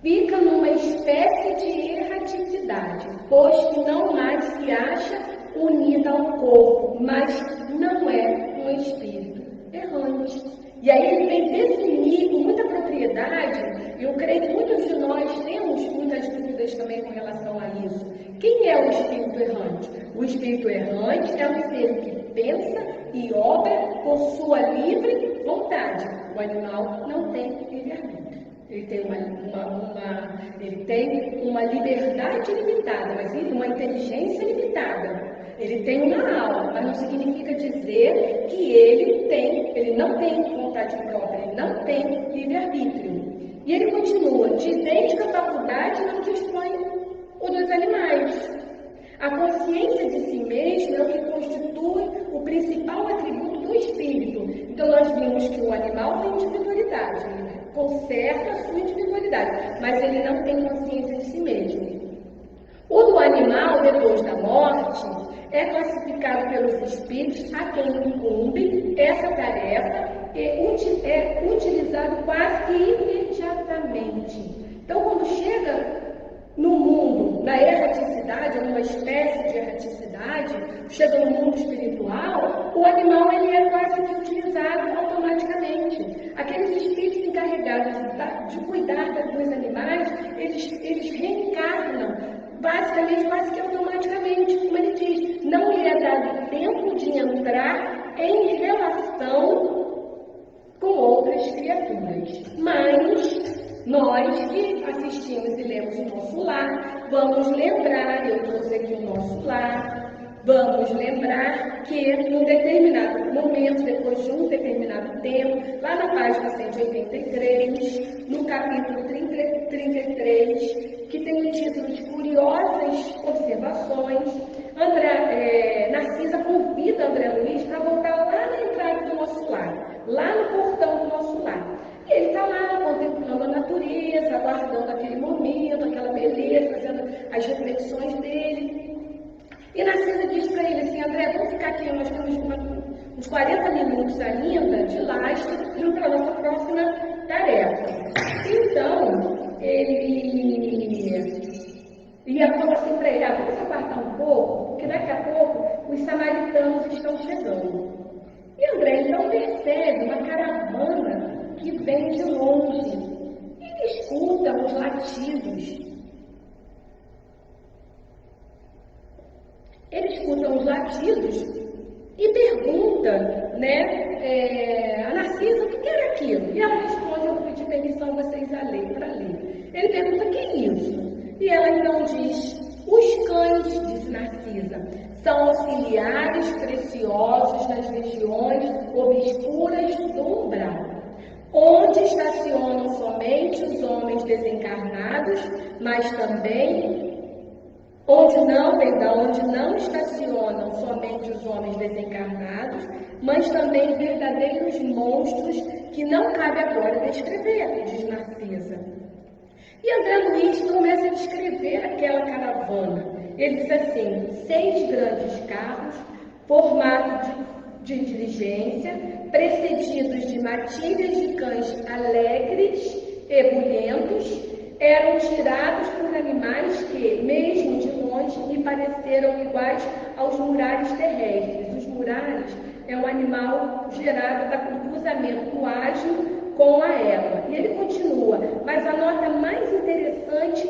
Fica numa espécie de erraticidade, pois que não mais se acha unida ao corpo, mas não é um espírito errante. E aí ele vem definir com muita propriedade, e eu creio que muitos de nós temos muitas dúvidas também com relação a isso. Quem é o espírito errante? O espírito errante é um ser que pensa e obra por sua livre vontade. O animal não tem livre-arbítrio. Ele tem uma liberdade limitada, mas uma inteligência limitada. Ele tem uma alma, mas não significa dizer que ele não tem vontade própria, ele não tem livre-arbítrio. E ele continua, de idêntica faculdade não dispõe o dos animais. A consciência de si mesmo é o que constitui o principal atributo do espírito. Então nós vimos que o animal tem individualidade, ele conserva a sua individualidade, mas ele não tem consciência de si mesmo. O do animal, depois da morte, é classificado pelos espíritos a quem incumbe essa tarefa e é utilizado quase que imediatamente. Então, quando chega no mundo, na erraticidade, ou numa espécie de erraticidade, chega no mundo espiritual, o animal ele é quase que utilizado automaticamente. Aqueles espíritos encarregados de cuidar dos animais, eles reencarnam, basicamente, quase que automaticamente, como ele diz, não lhe é dado tempo de entrar em relação com outras criaturas. Mas nós que assistimos e lemos o nosso lar, vamos lembrar, eu trouxe aqui o nosso lar, vamos lembrar que num determinado momento, depois de um determinado tempo, lá na página 183, no capítulo 33, que tem o título de Curiosas Observações, Narcisa convida André Luiz para voltar lá na entrada do nosso lar, lá no portão do nosso lar. E ele está lá contemplando a natureza, aguardando aquele momento, aquela beleza, fazendo as reflexões dele. E Narcisa diz para ele assim, André, vamos ficar aqui, nós temos uns 40 minutos ainda de lastro para a nossa próxima tarefa. Então, ele falou assim para ele, vamos aguardar um pouco, porque daqui a pouco os samaritanos estão chegando. E André então percebe uma caravana que vem de longe. Ele escuta os latidos. Ele escuta os latidos e pergunta, a Narcisa, o que era aquilo? E ela responde, eu pedi permissão a vocês para ler. Ele pergunta, o que é isso? E ela então diz, os cães, disse Narcisa, são auxiliares preciosos nas regiões obscuras do umbral, onde estacionam somente os homens desencarnados, mas também onde não estacionam somente os homens desencarnados, mas também verdadeiros monstros que não cabe agora descrever, diz Narcisa. E André Luiz começa a descrever aquela caravana. Ele diz assim, 6 grandes carros, formados de diligência, precedidos de matilhas de cães alegres e bulhentos, eram tirados por animais que, mesmo de longe, lhe pareceram iguais aos murares terrestres. Os murares é um animal gerado do cruzamento ágil com a égua. E ele continua, mas a nota mais interessante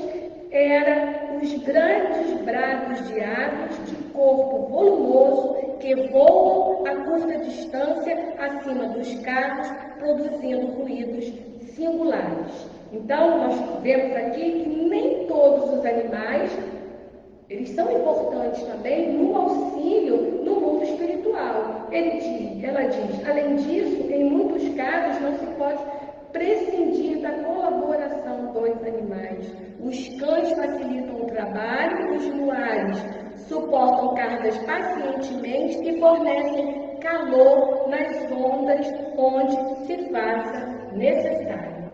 era os grandes brados de aves de corpo volumoso que voam a curta distância acima dos carros, produzindo ruídos singulares. Então, nós vemos aqui que nem todos os animais, eles são importantes também no auxílio no mundo espiritual. Ela diz, além disso, em muitos casos não se pode prescindir vários luares, suportam cargas pacientemente e fornecem calor nas ondas onde se faça necessário.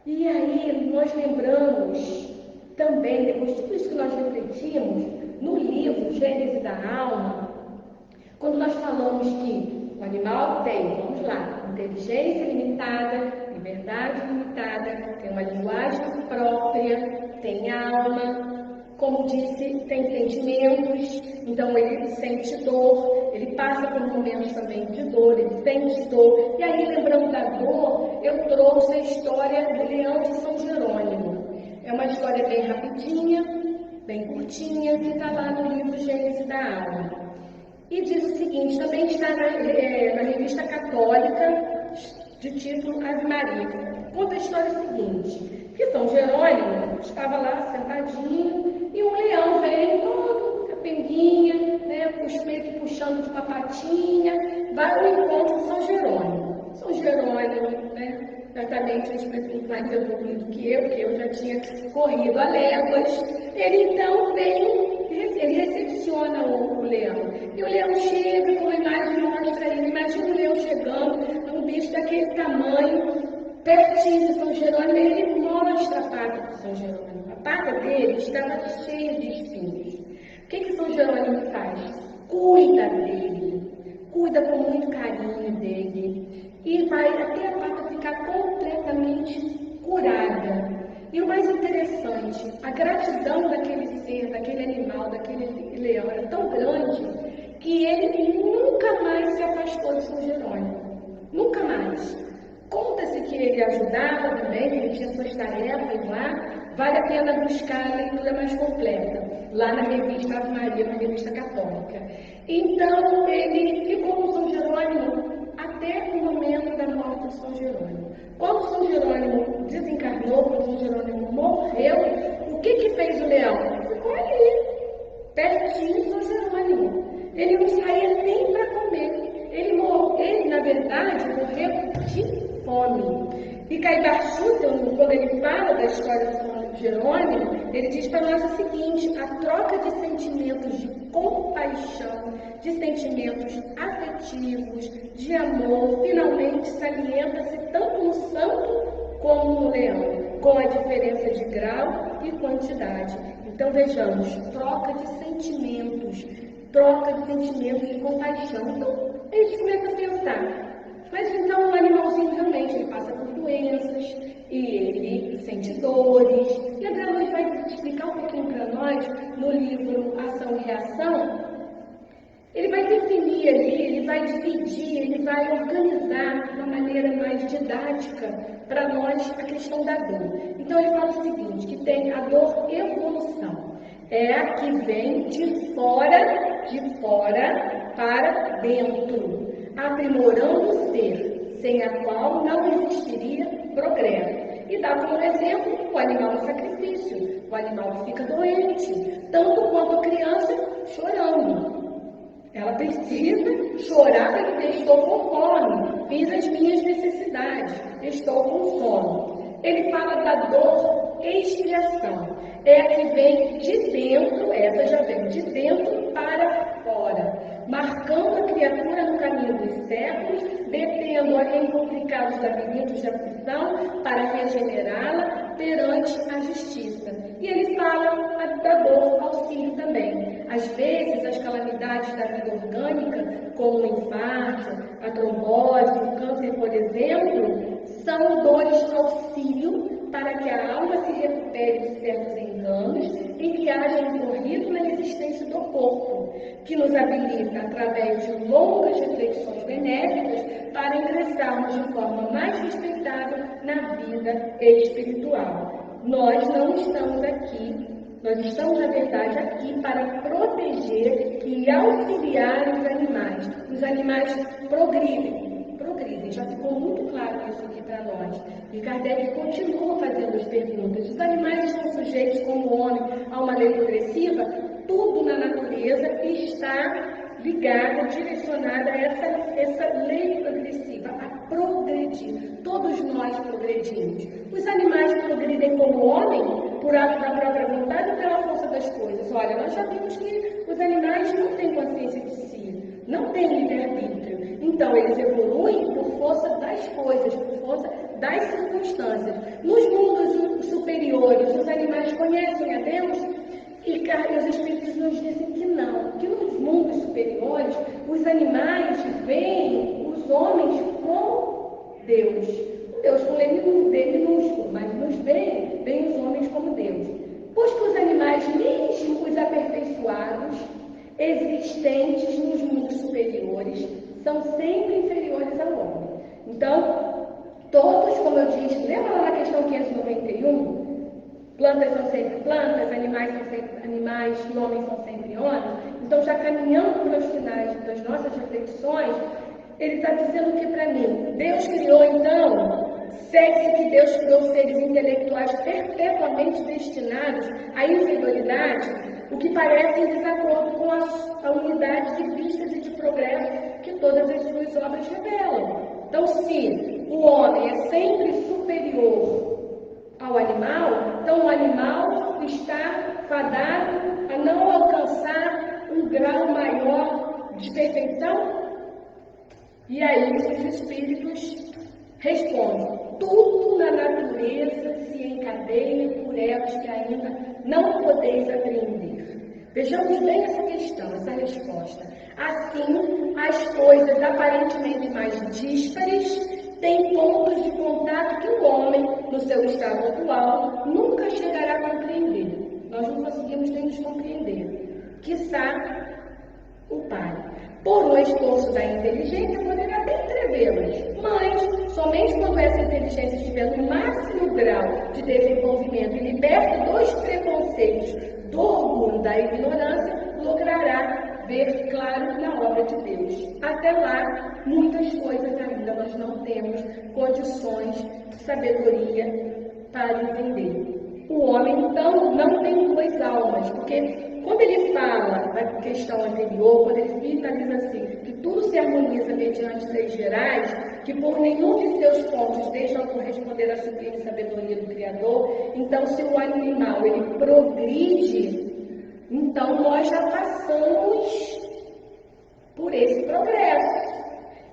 E aí nós lembramos também, depois de tudo isso que nós refletimos, no livro Gênese da Alma, quando nós falamos que o animal tem, vamos lá, inteligência limitada, liberdade limitada, tem uma linguagem própria, tem alma, como disse, tem sentimentos, então ele sente dor, ele passa por momentos também de dor, ele sente dor. E aí, lembrando da dor, eu trouxe a história do leão de São Jerônimo. É uma história bem rapidinha, bem curtinha, que está lá no livro Gênese da Alma. E diz o seguinte, também está na revista católica, de título Ave Maria. Conta a história seguinte, que São Jerônimo estava lá sentadinho e um leão veio todo capenguinha, né, meio que puxando de uma patinha, vai ao encontro de São Jerônimo. São Jerônimo, né, certamente um espírito mais evoluído que eu, porque eu já tinha corrido a léguas. Ele então vem, ele recepciona o leão. E o leão chega, como a imagem mostra aí, imagina o leão chegando, um bicho daquele tamanho, pertinho de São Jerônimo, e ele mostra a pata de São Jerônimo. A pata dele estava cheia de espinhos. O que São Jerônimo faz? Cuida dele, cuida com muito carinho dele, e vai até a pata ficar completamente curada. E o mais interessante, a gratidão daquele ser, daquele animal, daquele leão era tão grande que ele nunca mais se afastou de São Jerônimo. Nunca mais. Conta-se que ele ajudava também, ele tinha suas tarefas lá. Vale a pena buscar a leitura mais completa, lá na revista Ave Maria, uma revista católica. Então, ele ficou com São Jerônimo até o momento da morte de São Jerônimo. Quando São Jerônimo desencarnou, quando São Jerônimo morreu, o que fez o leão? Ficou ali, pertinho de São Jerônimo. Ele não saía nem para comer. Ele, na verdade, morreu de fome. E Caibar-Schuh, quando ele fala da história de São Jerônimo, ele diz para nós o seguinte: a troca de sentimentos de compaixão, de sentimentos afetivos, de amor, finalmente salienta-se tanto no santo como no leão, com a diferença de grau e quantidade. Então vejamos, troca de sentimentos de compaixão. Então a gente começa a pensar, mas então o animalzinho realmente ele passa por doenças e ele sente dores. E a André vai explicar um pouquinho para nós no livro Ação e Reação. Ele vai definir ali, ele vai dividir, ele vai organizar de uma maneira mais didática para nós a questão da dor. Então ele fala o seguinte, que tem a dor evolução. É a que vem de fora para dentro, aprimorando o ser, sem a qual não existiria progresso. E dá como exemplo o animal no sacrifício, o animal que fica doente, tanto quanto a criança chorando. Ela precisa chorar para dizer, estou com fome, fiz as minhas necessidades, estou com sono. Ele fala da dor expiação. É a que vem de dentro, essa já vem de dentro para fora, marcando a criatura no caminho dos séculos, detendo-a em complicados labirintos de aflição para regenerá-la perante a justiça. E ele fala da dor auxílio também. Às vezes, as calamidades da vida orgânica, como o infarto, a trombose, o câncer, por exemplo, são dores auxílio para que a alma se recupere de certos enganos e que haja incorrido na existência do corpo, que nos habilita, através de longas reflexões benéficas, para ingressarmos de forma mais respeitável na vida espiritual. Nós não estamos aqui, nós estamos, na verdade, aqui para proteger e auxiliar os animais. Os animais progridem, já ficou muito claro isso aqui para nós. E Kardec continua fazendo as perguntas. Os animais estão sujeitos, como o homem, a uma lei progressiva? Tudo na natureza está ligada, direcionada a essa lei progressiva, a progredir. Todos nós progredimos. Os animais progridem como o homem? por ato da própria vontade ou pela força das coisas? Olha, nós já vimos que os animais não têm consciência de si, não têm livre-arbítrio. Então, eles evoluem por força das coisas, por força das circunstâncias. Nos mundos superiores, os animais conhecem a Deus? E os Espíritos nos dizem que não, que nos mundos superiores, os animais veem os homens como Deus. Deus com D minúsculo, mas nos veem os homens como Deus. Pois que os animais, mesmo os aperfeiçoados, existentes nos mundos superiores, são sempre inferiores ao homem. Então, todos, como eu disse, lembra lá na questão 591? Plantas são sempre plantas, animais são sempre animais, e homens são sempre homens. Então, já caminhando para os finais das nossas reflexões, ele está dizendo que para mim, Deus criou então, segue-se que Deus criou seres intelectuais perpetuamente destinados à inferioridade, o que parece em desacordo com a unidade de vistas e de progresso que todas as suas obras revelam. Então, se o homem é sempre superior ao animal, então o animal está fadado a não alcançar um grau maior de perfeição? E aí os espíritos respondem: tudo na natureza se encadeia por elos que ainda não podeis apreender. Vejamos bem essa questão, essa resposta. Assim, as coisas aparentemente mais díspares têm pontos de contato que o homem, no seu estado atual, nunca chegará a compreender. Nós não conseguimos nem nos compreender. Quiçá o Pai, por um esforço da inteligência, poderá até entrevê-las, mas somente quando essa inteligência estiver no máximo grau de desenvolvimento e liberta dos preconceitos, do orgulho, da ignorância, logrará ver claro na obra de Deus. Até lá, muitas coisas ainda nós não temos condições de sabedoria para entender. O homem, então, não tem duas almas, porque quando ele fala na questão anterior, quando ele finaliza assim, que tudo se harmoniza mediante leis gerais, que por nenhum de seus pontos deixam corresponder à sublime sabedoria do Criador, então se o animal ele progride, então nós já passamos por esse progresso.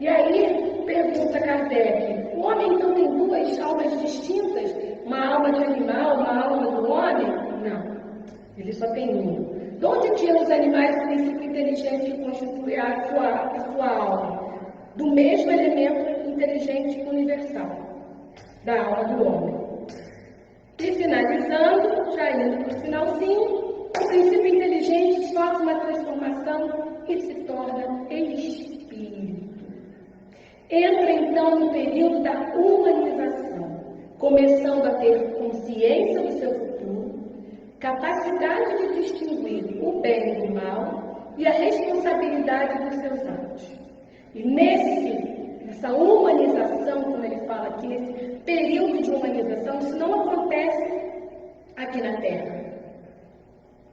E aí, pergunta Kardec, o homem então tem duas almas distintas? Uma alma de animal, uma alma do homem? Não, ele só tem uma. De onde tiram os animais o princípio inteligente que constitui a sua alma? Do mesmo elemento inteligente universal, da alma do homem. E finalizando, já indo para o finalzinho, o princípio inteligente sofre uma transformação e se torna espírito. Entra então no período da humanização, começando a ter consciência do seu futuro, capacidade de distinguir o bem do mal e a responsabilidade dos seus atos. E nessa humanização, como ele fala aqui, nesse período de humanização, isso não acontece aqui na Terra.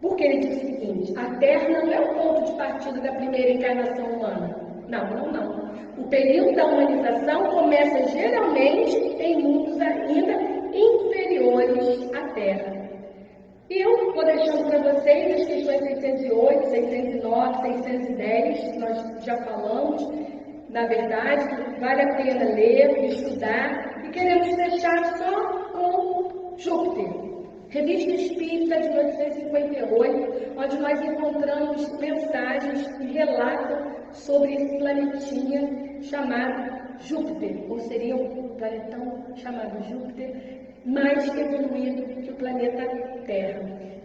Porque ele diz o seguinte: a Terra não é o ponto de partida da primeira encarnação humana. Não. O período da humanização começa geralmente em mundos ainda inferiores à Terra. E eu vou deixando para vocês as questões 608, 609, 610, nós já falamos. Na verdade, vale a pena ler, estudar, e queremos fechar só com Júpiter. Revista Espírita de 1858, onde nós encontramos mensagens e relatos sobre esse planetinha chamado Júpiter, ou seria um planetão chamado Júpiter, mais evoluído que o planeta Terra.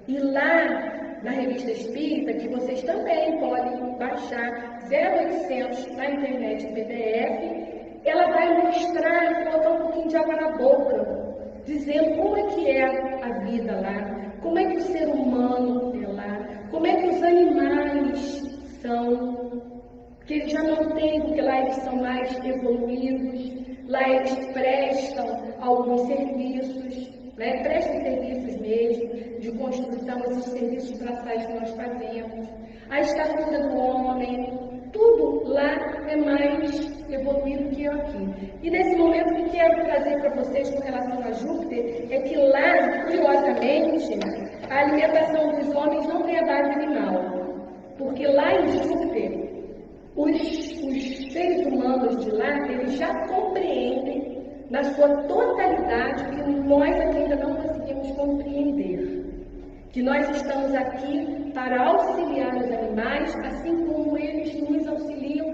E lá, na Revista Espírita, que vocês também podem baixar 0800 na internet PDF, ela vai mostrar, colocar um pouquinho de água na boca, dizendo como é que é a vida lá, como é que o ser humano é lá, como é que os animais são, que eles já não têm, porque lá eles são mais evoluídos, lá eles prestam alguns serviços, né? Prestam serviços mesmo, de construção, esses serviços braçais que nós fazemos, a estatura do homem, Tudo lá é mais evoluído que eu aqui. E nesse momento, o que quero trazer para vocês com relação a Júpiter é que lá, curiosamente, a alimentação dos homens não tem a base animal. Porque lá em Júpiter, os seres humanos de lá, eles já compreendem na sua totalidade que nós aqui ainda não conseguimos compreender. Que nós estamos aqui para auxiliar os animais, assim como eles nos auxiliam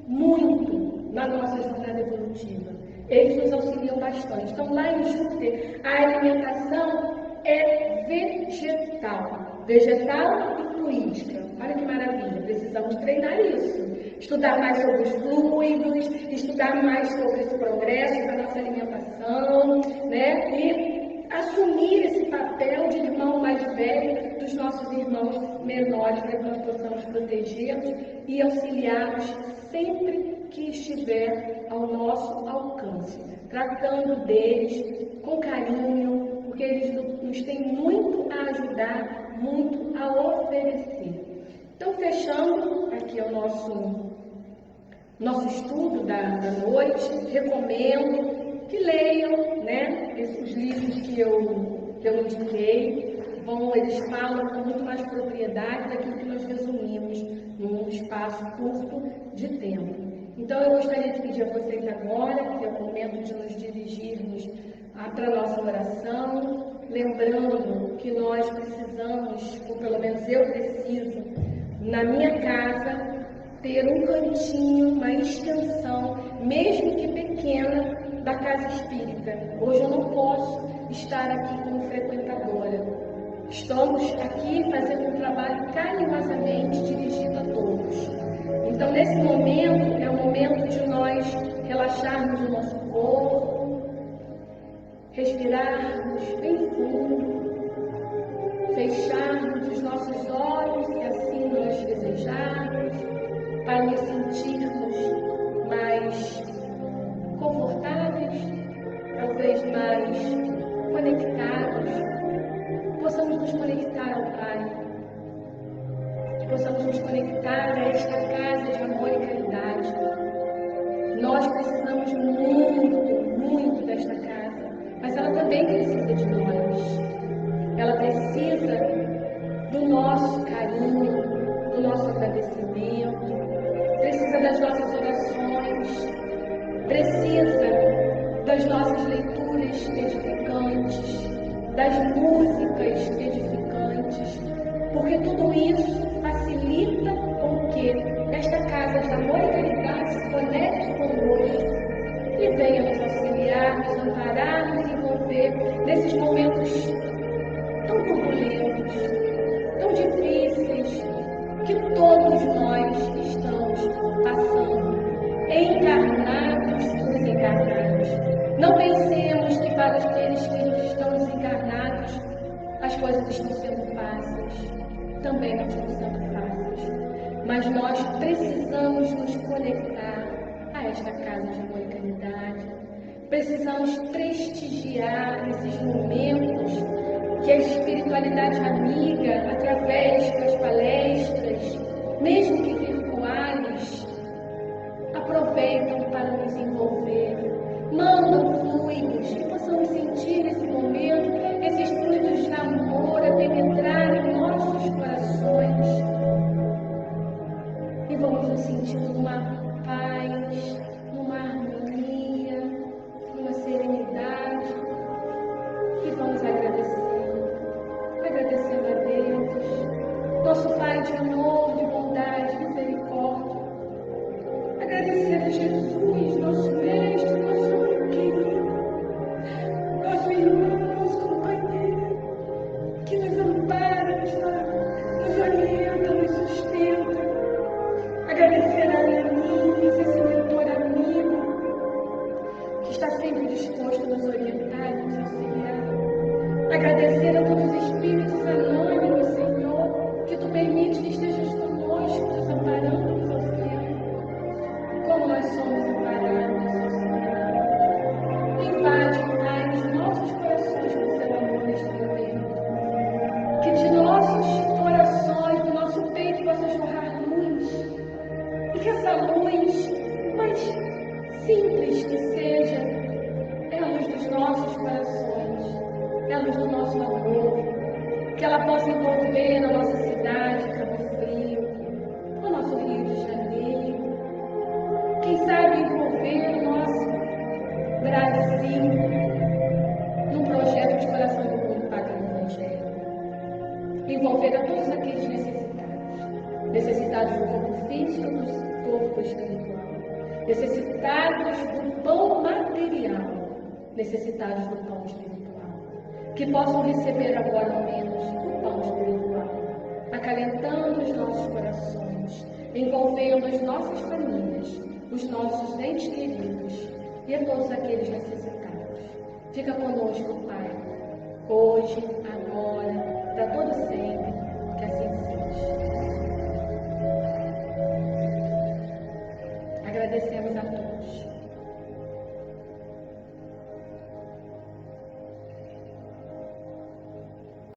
muito na nossa jornada evolutiva. Eles nos auxiliam bastante. Então, lá em Júpiter, a alimentação é vegetal. Vegetal e fluídica. Olha que maravilha, precisamos treinar isso. Estudar mais sobre os fluidos, estudar mais sobre esse progresso da nossa alimentação, né? E assumir esse papel de irmão mais velho dos nossos irmãos menores, para que nós possamos protegê-los e auxiliá-los sempre que estiver ao nosso alcance, tratando deles com carinho, porque eles nos têm muito a ajudar, muito a oferecer. Então, fechando aqui o nosso estudo da noite, recomendo que leiam, né, os livros que eu indiquei. Eles falam com muito mais propriedade daquilo que nós resumimos num espaço curto de tempo. Então, eu gostaria de pedir a vocês agora, que é o momento de nos dirigirmos para a nossa oração, lembrando que nós precisamos, ou pelo menos eu preciso, na minha casa, ter um cantinho, uma extensão, mesmo que pequena, da casa espírita. Hoje eu não posso estar aqui como frequentadora. Estamos aqui fazendo um trabalho carinhosamente dirigido a todos. Então, nesse momento, é o momento de nós relaxarmos o nosso corpo, respirarmos bem fundo, fecharmos os nossos olhos, se assim nós desejarmos, para nos sentirmos mais confortáveis, talvez mais conectados, possamos nos conectar ao Pai, possamos nos conectar a esta casa de amor e caridade. Nós precisamos muito, muito desta casa, mas ela também precisa de nós. Ela precisa do nosso carinho, do nosso agradecimento, precisa das nossas orações, precisa das nossas leituras edificantes, das músicas edificantes, porque tudo isso facilita com que esta casa de amor e caridade se conecte conosco e venha nos auxiliar, nos amparar, nos envolver nesses momentos tão turbulentos, tão difíceis, que todos nós estamos passando, encarnados ou desencarnados. Não pensemos que para aqueles que estão desencarnados as coisas estão sendo fáceis. Também não estão sendo fáceis. Mas nós precisamos nos conectar a esta casa de amor e caridade. Precisamos prestigiar esses momentos que a espiritualidade amiga, através das palestras, mesmo que virtuais, aproveitam para nos envolver, mandam fluidos, que possamos sentir nesse momento esses fluidos de amor a penetrar em nossos corações e vamos nos sentindo numa paz, numa harmonia, numa serenidade e vamos agradecendo a Deus, nosso Pai de amor, de bondade, de misericórdia. Agradecer a Jesus, nosso Mestre, nosso amiguinho, nosso irmão, nosso companheiro, que nos ampara, nos orienta, nos sustenta. Agradecer a Leonice, esse mentor amigo, que está sempre disposto a nos orientar e nos auxiliar. Agradecer a todos os espíritos anônimos, Senhor, que Tu permite que estejas conosco, nos amparando, nos auxiliando. Como nós somos amparados. necessitados do corpo físico, do corpo espiritual, necessitados do pão material, necessitados do pão espiritual, que possam receber agora ao menos o pão espiritual, acalentando os nossos corações, envolvendo as nossas famílias, os nossos entes queridos e a todos aqueles necessitados. Fica conosco, Pai, hoje, agora, para todo sempre, que assim seja. Agradecemos a todos.